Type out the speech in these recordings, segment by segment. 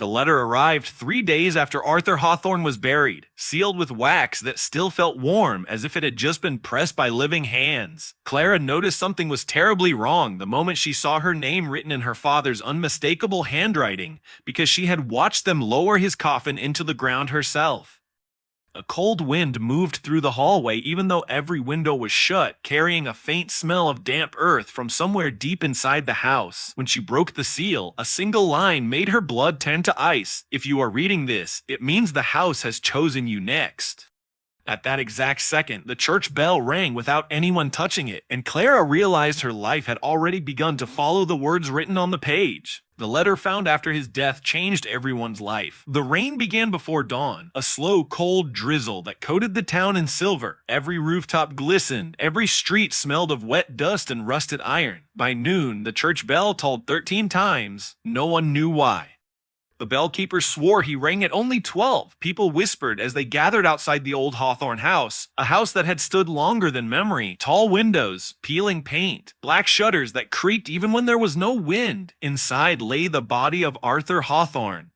The letter arrived 3 days after Arthur Hawthorne was buried, sealed with wax that still felt warm as if it had just been pressed by living hands. Clara noticed something was terribly wrong the moment she saw her name written in her father's unmistakable handwriting, because she had watched them lower his coffin into the ground herself. A cold wind moved through the hallway even though every window was shut, carrying a faint smell of damp earth from somewhere deep inside the house. When she broke the seal, a single line made her blood turn to ice. If you are reading this, it means the house has chosen you next. At that exact second, the church bell rang without anyone touching it, and Clara realized her life had already begun to follow the words written on the page. The letter found after his death changed everyone's life. The rain began before dawn, a slow, cold drizzle that coated the town in silver. Every rooftop glistened, every street smelled of wet dust and rusted iron. By noon, the church bell tolled 13 times. No one knew why. The bellkeeper swore he rang at only 12. People whispered as they gathered outside the old Hawthorne house, a house that had stood longer than memory. Tall windows, peeling paint, black shutters that creaked even when there was no wind. Inside lay the body of Arthur Hawthorne,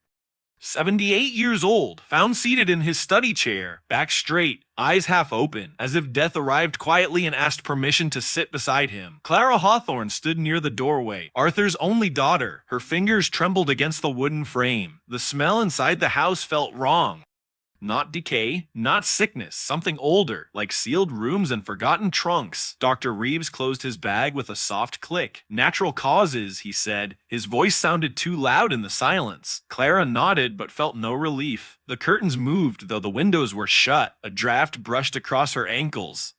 78 years old, found seated in his study chair, back straight, eyes half open, as if death arrived quietly and asked permission to sit beside him. Clara Hawthorne stood near the doorway, Arthur's only daughter. Her fingers trembled against the wooden frame. The smell inside the house felt wrong. Not decay, not sickness, something older, like sealed rooms and forgotten trunks. Dr. Reeves closed his bag with a soft click. Natural causes, he said. His voice sounded too loud in the silence. Clara nodded but felt no relief. The curtains moved, though the windows were shut. A draft brushed across her ankles,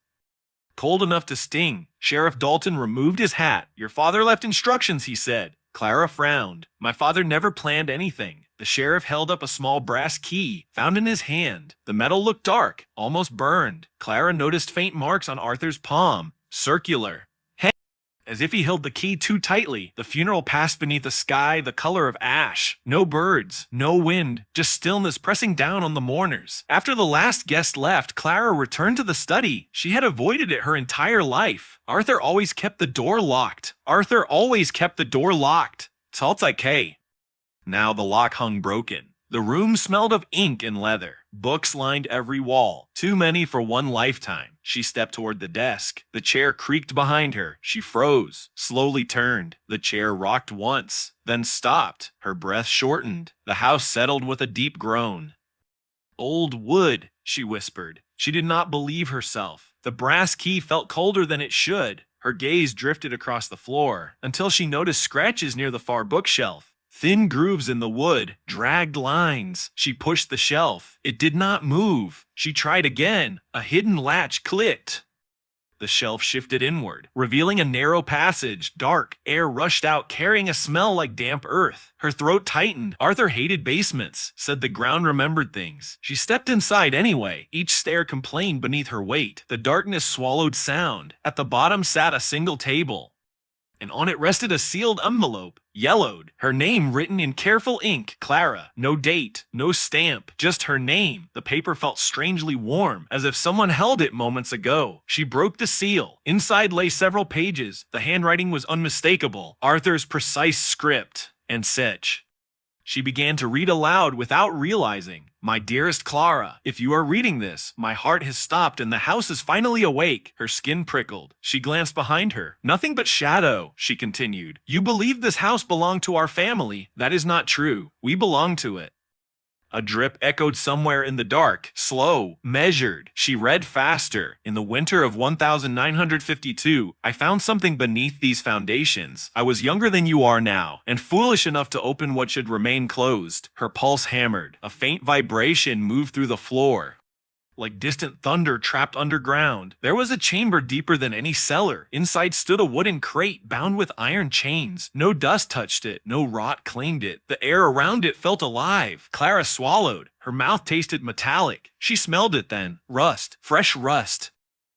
cold enough to sting. Sheriff Dalton removed his hat. "Your father left instructions," he said. Clara frowned. "My father never planned anything." The sheriff held up a small brass key, found in his hand. The metal looked dark, almost burned. Clara noticed faint marks on Arthur's palm, circular, as if he held the key too tightly. The funeral passed beneath a sky the color of ash. No birds, no wind, just stillness pressing down on the mourners. After the last guest left, Clara returned to the study. She had avoided it her entire life. Arthur always kept the door locked. Arthur always kept the door locked. K. Now the lock hung broken. The room smelled of ink and leather. Books lined every wall. Too many for one lifetime. She stepped toward the desk. The chair creaked behind her. She froze, slowly turned. The chair rocked once, then stopped. Her breath shortened. The house settled with a deep groan. "Old wood," she whispered. She did not believe herself. The brass key felt colder than it should. Her gaze drifted across the floor until she noticed scratches near the far bookshelf. Thin grooves in the wood, dragged lines. She pushed the shelf. It did not move. She tried again. A hidden latch clicked. The shelf shifted inward, revealing a narrow passage. Dark air rushed out, carrying a smell like damp earth. Her throat tightened. Arthur hated basements, said the ground remembered things. She stepped inside anyway. Each stair complained beneath her weight. The darkness swallowed sound. At the bottom sat a single table, and on it rested a sealed envelope, yellowed, her name written in careful ink, Clara. No date, no stamp, just her name. The paper felt strangely warm, as if someone held it moments ago. She broke the seal. Inside lay several pages. The handwriting was unmistakable, Arthur's precise script, and such. She began to read aloud without realizing. "My dearest Clara, if you are reading this, my heart has stopped and the house is finally awake." Her skin prickled. She glanced behind her. "Nothing but shadow," she continued. "You believed this house belonged to our family. That is not true. We belong to it." A drip echoed somewhere in the dark, slow, measured. She read faster. "In the winter of 1952, I found something beneath these foundations. I was younger than you are now, and foolish enough to open what should remain closed." Her pulse hammered. A faint vibration moved through the floor, like distant thunder trapped underground. There was a chamber deeper than any cellar. Inside stood a wooden crate bound with iron chains. No dust touched it, no rot claimed it. The air around it felt alive. Clara swallowed. Her mouth tasted metallic. She smelled it then. Rust, fresh rust.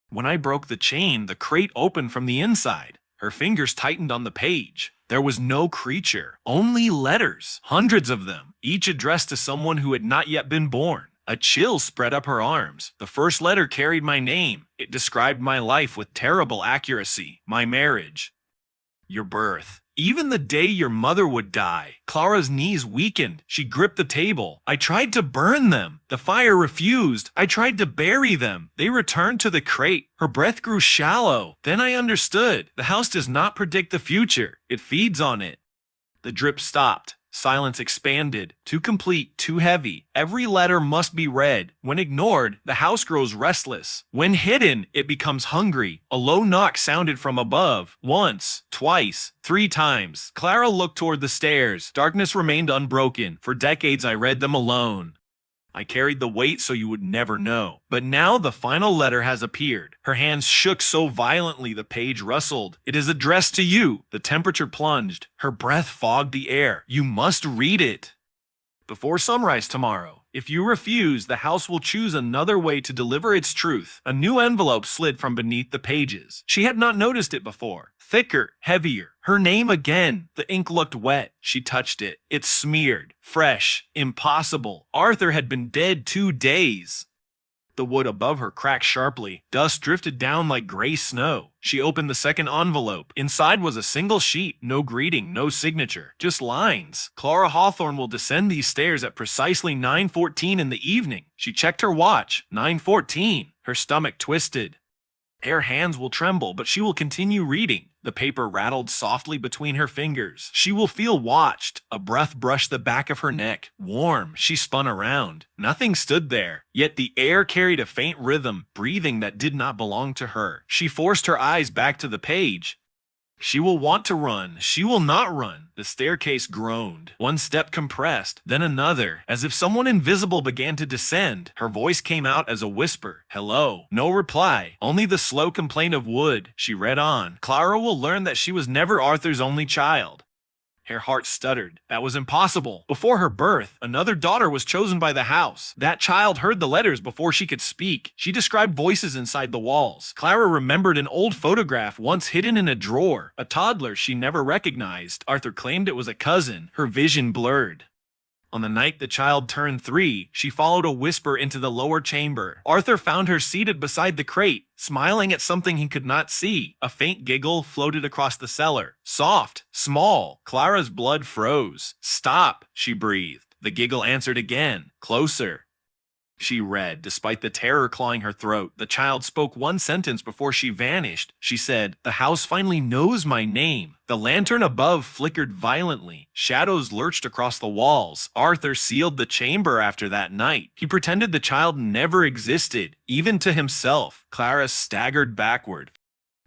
"When I broke the chain, the crate opened from the inside." Her fingers tightened on the page. There was no creature, only letters, hundreds of them, each addressed to someone who had not yet been born. A chill spread up her arms. The first letter carried my name. It described my life with terrible accuracy. My marriage, your birth, Even the day your mother would die. Clara's knees weakened. She gripped the table. I tried to burn them. The fire refused. I tried to bury them. They returned to the crate. Her breath grew shallow. Then I understood. The house does not predict the future. It feeds on it. The drip stopped. Silence expanded. Too complete, too heavy. Every letter must be read. When ignored, the house grows restless. When hidden, it becomes hungry. A low knock sounded from above. Once, twice, 3 times. Clara looked toward the stairs. Darkness remained unbroken. For decades I read them alone. I carried the weight so you would never know. But now the final letter has appeared. Her hands shook so violently the page rustled. It is addressed to you. The temperature plunged. Her breath fogged the air. You must read it. Before sunrise tomorrow. If you refuse, the house will choose another way to deliver its truth. A new envelope slid from beneath the pages. She had not noticed it before. Thicker, heavier. Her name again. The ink looked wet. She touched it. It smeared. Fresh. Impossible. Arthur had been dead 2 days. The wood above her cracked sharply. Dust drifted down like gray snow. She opened the second envelope. Inside was a single sheet. No greeting, no signature. Just lines. Clara Hawthorne will descend these stairs at precisely 9:14 in the evening. She checked her watch. 9:14. Her stomach twisted. Her hands will tremble, but she will continue reading. The paper rattled softly between her fingers. She will feel watched. A breath brushed the back of her neck. Warm, she spun around. Nothing stood there, yet the air carried a faint rhythm, breathing that did not belong to her. She forced her eyes back to the page. She will want to run. She will not run. The staircase groaned. One step compressed, then another. As if someone invisible began to descend, her voice came out as a whisper. Hello. No reply. Only the slow complaint of wood. She read on. Clara will learn that she was never Arthur's only child. Her heart stuttered. That was impossible. Before her birth, another daughter was chosen by the house. That child heard the letters before she could speak. She described voices inside the walls. Clara remembered an old photograph once hidden in a drawer. A toddler she never recognized. Arthur claimed it was a cousin. Her vision blurred. On the night the child turned 3, she followed a whisper into the lower chamber. Arthur found her seated beside the crate, smiling at something he could not see. A faint giggle floated across the cellar. Soft, small. Clara's blood froze. Stop, she breathed. The giggle answered again. Closer. She read, despite the terror clawing her throat. The child spoke one sentence before she vanished. She said, "The house finally knows my name." The lantern above flickered violently. Shadows lurched across the walls. Arthur sealed the chamber after that night. He pretended the child never existed, even to himself. Clara staggered backward.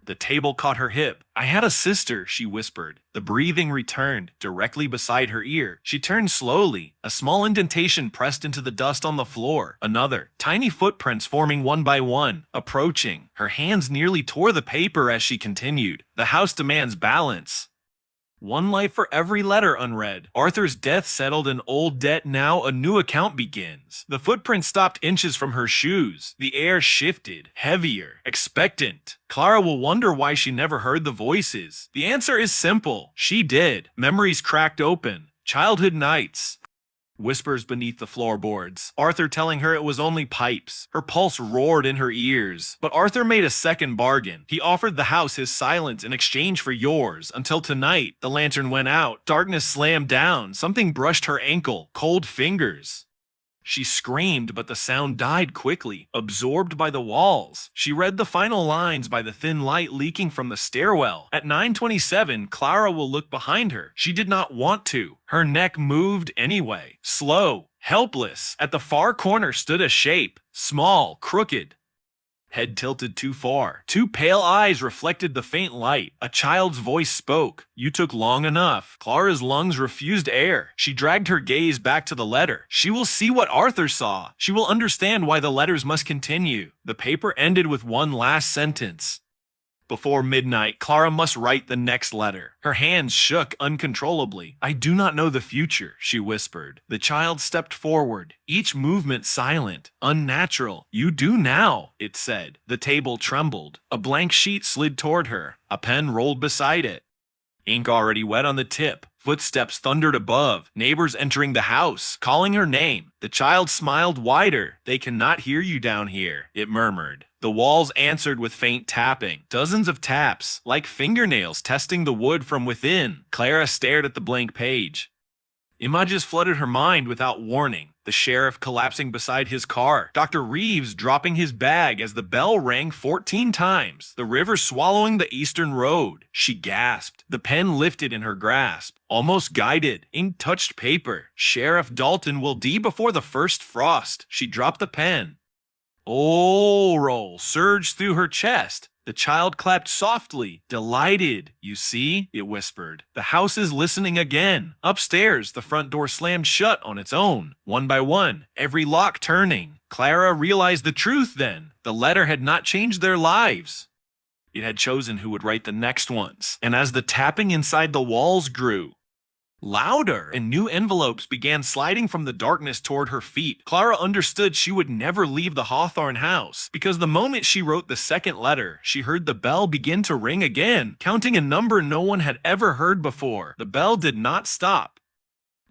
The table caught her hip. "I had a sister," she whispered. The breathing returned, directly beside her ear. She turned slowly. A small indentation pressed into the dust on the floor. Another. Tiny footprints forming one by one. Approaching. Her hands nearly tore the paper as she continued. The house demands balance. One life for every letter unread. Arthur's death settled an old debt, now a new account begins. The footprint stopped inches from her shoes. The air shifted, heavier, expectant. Clara will wonder why she never heard the voices. The answer is simple. She did. Memories cracked open. Childhood nights. Whispers beneath the floorboards. Arthur telling her it was only pipes. Her pulse roared in her ears. But Arthur made a second bargain. He offered the house his silence in exchange for yours. Until tonight, the lantern went out. Darkness slammed down. Something brushed her ankle. Cold fingers. She screamed, but the sound died quickly, absorbed by the walls. She read the final lines by the thin light leaking from the stairwell. At 9:27, Clara will look behind her. She did not want to. Her neck moved anyway. Slow, helpless. At the far corner stood a shape. Small, crooked. Head tilted too far. 2 pale eyes reflected the faint light. A child's voice spoke. "You took long enough." Clara's lungs refused air. She dragged her gaze back to the letter. She will see what Arthur saw. She will understand why the letters must continue. The paper ended with one last sentence. Before midnight, Clara must write the next letter. Her hands shook uncontrollably. "I do not know the future," she whispered. The child stepped forward, each movement silent, unnatural. "You do now," it said. The table trembled. A blank sheet slid toward her. A pen rolled beside it. Ink already wet on the tip. Footsteps thundered above, neighbors entering the house, calling her name. The child smiled wider. They cannot hear you down here, it murmured. The walls answered with faint tapping. Dozens of taps, like fingernails testing the wood from within. Clara stared at the blank page. Images flooded her mind without warning. The sheriff collapsing beside his car, Dr. Reeves dropping his bag as the bell rang 14 times, the river swallowing the eastern road. She gasped, the pen lifted in her grasp, almost guided, ink-touched paper. Sheriff Dalton will die before the first frost. She dropped the pen. Oh, roll surged through her chest. The child clapped softly, delighted. You see, it whispered. The house is listening again. Upstairs, the front door slammed shut on its own, one by one, every lock turning. Clara realized the truth then. The letter had not changed their lives. It had chosen who would write the next ones. And as the tapping inside the walls grew louder and new envelopes began sliding from the darkness toward her feet, Clara understood she would never leave the Hawthorne house, because the moment she wrote the second letter, she heard the bell begin to ring again, counting a number no one had ever heard before. The bell did not stop.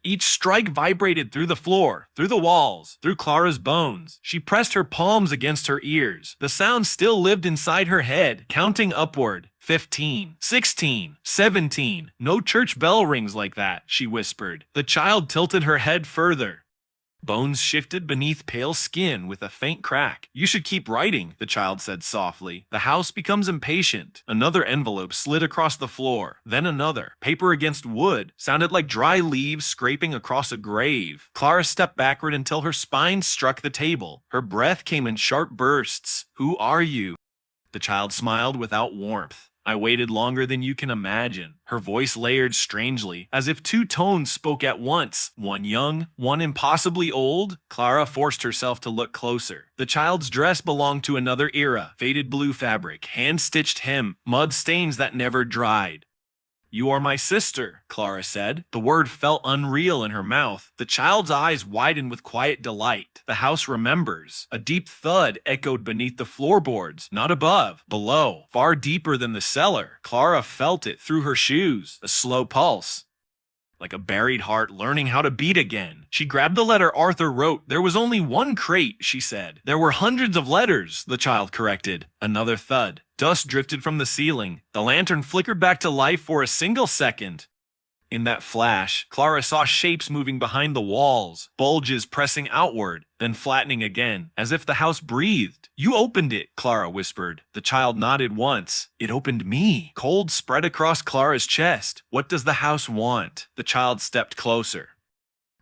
Each strike vibrated through the floor, through the walls, through Clara's bones. She pressed her palms against her ears. The sound still lived inside her head, counting upward. 15, 16, 17. No church bell rings like that, she whispered. The child tilted her head further. Bones shifted beneath pale skin with a faint crack. You should keep writing, the child said softly. The house becomes impatient. Another envelope slid across the floor, then another. Paper against wood sounded like dry leaves scraping across a grave. Clara stepped backward until her spine struck the table. Her breath came in sharp bursts. Who are you? The child smiled without warmth. I waited longer than you can imagine. Her voice layered strangely, as if two tones spoke at once, one young, one impossibly old. Clara forced herself to look closer. The child's dress belonged to another era, faded blue fabric, hand-stitched hem, mud stains that never dried. You are my sister, Clara said. The word felt unreal in her mouth. The child's eyes widened with quiet delight. The house remembers. A deep thud echoed beneath the floorboards, not above, below, far deeper than the cellar. Clara felt it through her shoes, a slow pulse, like a buried heart learning how to beat again. She grabbed the letter Arthur wrote. There was only one crate, she said. There were hundreds of letters, the child corrected. Another thud. Dust drifted from the ceiling. The lantern flickered back to life for a single second. In that flash, Clara saw shapes moving behind the walls, bulges pressing outward, then flattening again, as if the house breathed. You opened it, Clara whispered. The child nodded once. It opened me. Cold spread across Clara's chest. What does the house want? The child stepped closer.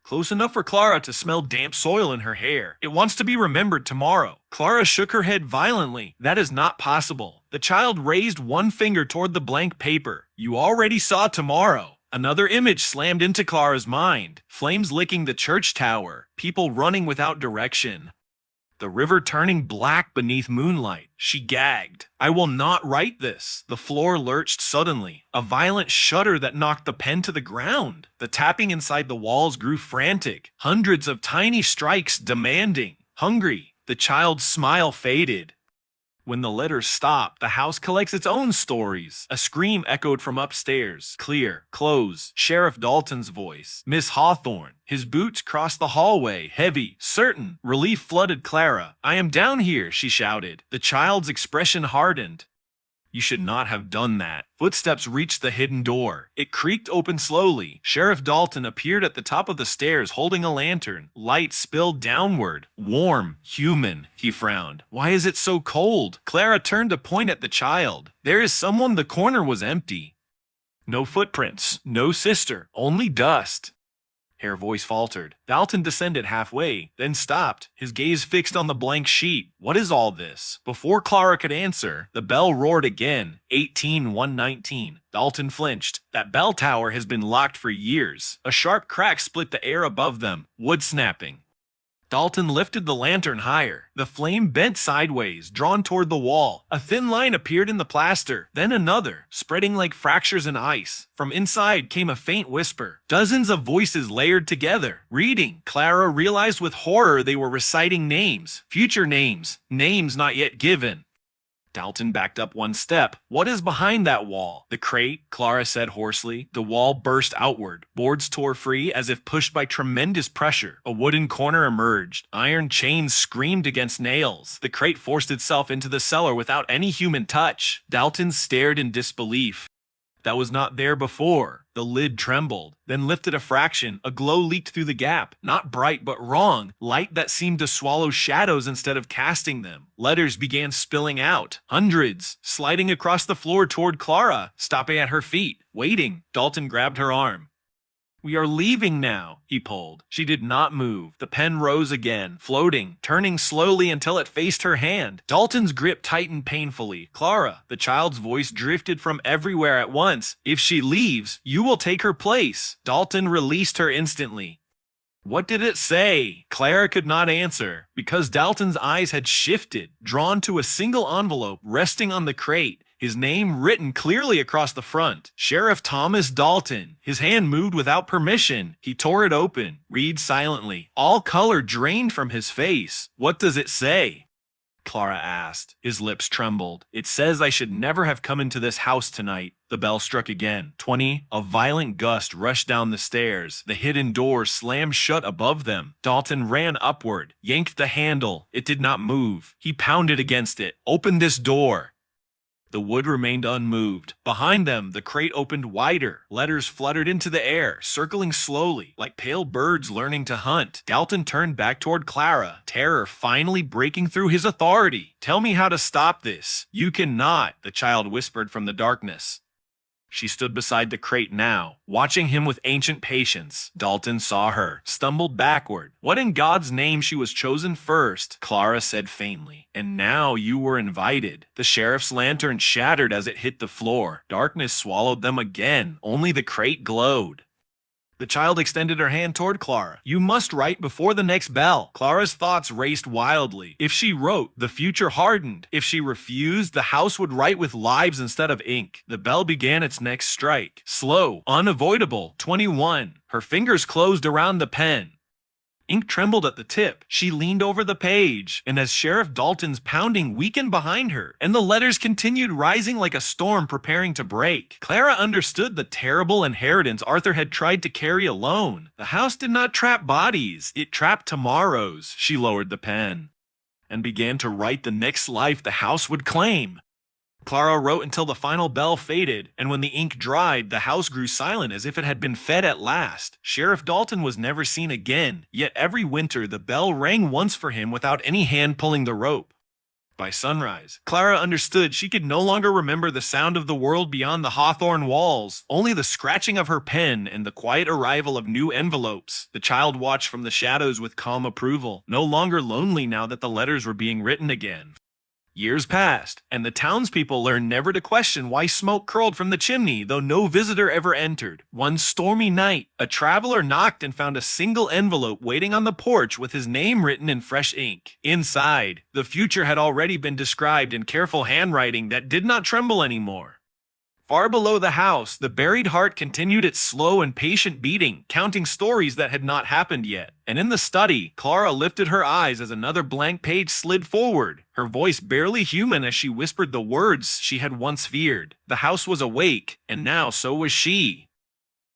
Close enough for Clara to smell damp soil in her hair. It wants to be remembered tomorrow. Clara shook her head violently. That is not possible. The child raised one finger toward the blank paper. You already saw tomorrow. Another image slammed into Clara's mind. Flames licking the church tower. People running without direction. The river turning black beneath moonlight. She gagged. I will not write this. The floor lurched suddenly. A violent shudder that knocked the pen to the ground. The tapping inside the walls grew frantic. Hundreds of tiny strikes demanding. Hungry. The child's smile faded. When the letters stop, the house collects its own stories. A scream echoed from upstairs. Clear. Close. Sheriff Dalton's voice. Miss Hawthorne. His boots crossed the hallway. Heavy. Certain. Relief flooded Clara. I am down here, she shouted. The child's expression hardened. You should not have done that. Footsteps reached the hidden door. It creaked open slowly. Sheriff Dalton appeared at the top of the stairs holding a lantern. Light spilled downward. Warm. Human. He frowned. Why is it so cold? Clara turned to point at the child. There is someone. The corner was empty. No footprints. No sister. Only dust. Her voice faltered. Dalton descended halfway, then stopped, his gaze fixed on the blank sheet. What is all this? Before Clara could answer, the bell roared again. 18119. Dalton flinched. That bell tower has been locked for years. A sharp crack split the air above them, wood snapping. Dalton lifted the lantern higher. The flame bent sideways, drawn toward the wall. A thin line appeared in the plaster, then another, spreading like fractures in ice. From inside came a faint whisper. Dozens of voices layered together, reading. Clara realized with horror they were reciting names, future names, names not yet given. Dalton backed up one step. What is behind that wall? The crate, Clara said hoarsely. The wall burst outward. Boards tore free as if pushed by tremendous pressure. A wooden corner emerged. Iron chains screamed against nails. The crate forced itself into the cellar without any human touch. Dalton stared in disbelief. That was not there before. The lid trembled, then lifted a fraction. A glow leaked through the gap. Not bright, but wrong. Light that seemed to swallow shadows instead of casting them. Letters began spilling out. Hundreds, sliding across the floor toward Clara, stopping at her feet, waiting. Dalton grabbed her arm. "We are leaving now," he pulled. She did not move. The pen rose again, floating, turning slowly until it faced her hand. Dalton's grip tightened painfully. "Clara," the child's voice drifted from everywhere at once. "If she leaves, you will take her place." Dalton released her instantly. What did it say? Clara could not answer, because Dalton's eyes had shifted, drawn to a single envelope resting on the crate. His name written clearly across the front. Sheriff Thomas Dalton. His hand moved without permission. He tore it open. Read silently. All color drained from his face. "What does it say?" Clara asked. His lips trembled. "It says I should never have come into this house tonight." The bell struck again. 20. A violent gust rushed down the stairs. The hidden door slammed shut above them. Dalton ran upward, yanked the handle. It did not move. He pounded against it. "Open this door." The wood remained unmoved. Behind them, the crate opened wider. Letters fluttered into the air, circling slowly, like pale birds learning to hunt. Dalton turned back toward Clara, terror finally breaking through his authority. "Tell me how to stop this." "You cannot," the child whispered from the darkness. She stood beside the crate now, watching him with ancient patience. Dalton saw her, stumbled backward. What in God's name she was chosen first? Clara said faintly. "And now you were invited." The sheriff's lantern shattered as it hit the floor. Darkness swallowed them again. Only the crate glowed. The child extended her hand toward Clara. "You must write before the next bell." Clara's thoughts raced wildly. If she wrote, the future hardened. If she refused, the house would write with lives instead of ink. The bell began its next strike. Slow, unavoidable. 21. Her fingers closed around the pen. Ink trembled at the tip. She leaned over the page, and as Sheriff Dalton's pounding weakened behind her, and the letters continued rising like a storm preparing to break, Clara understood the terrible inheritance Arthur had tried to carry alone. The house did not trap bodies, it trapped tomorrows. She lowered the pen and began to write the next life the house would claim. Clara wrote until the final bell faded, and when the ink dried, the house grew silent as if it had been fed at last. Sheriff Dalton was never seen again, yet every winter the bell rang once for him without any hand pulling the rope. By sunrise, Clara understood she could no longer remember the sound of the world beyond the hawthorn walls, only the scratching of her pen and the quiet arrival of new envelopes. The child watched from the shadows with calm approval, no longer lonely now that the letters were being written again. Years passed, and the townspeople learned never to question why smoke curled from the chimney, though no visitor ever entered. One stormy night, a traveler knocked and found a single envelope waiting on the porch with his name written in fresh ink. Inside, the future had already been described in careful handwriting that did not tremble anymore. Far below the house, the buried heart continued its slow and patient beating, counting stories that had not happened yet. And in the study, Clara lifted her eyes as another blank page slid forward, her voice barely human as she whispered the words she had once feared. The house was awake, and now so was she.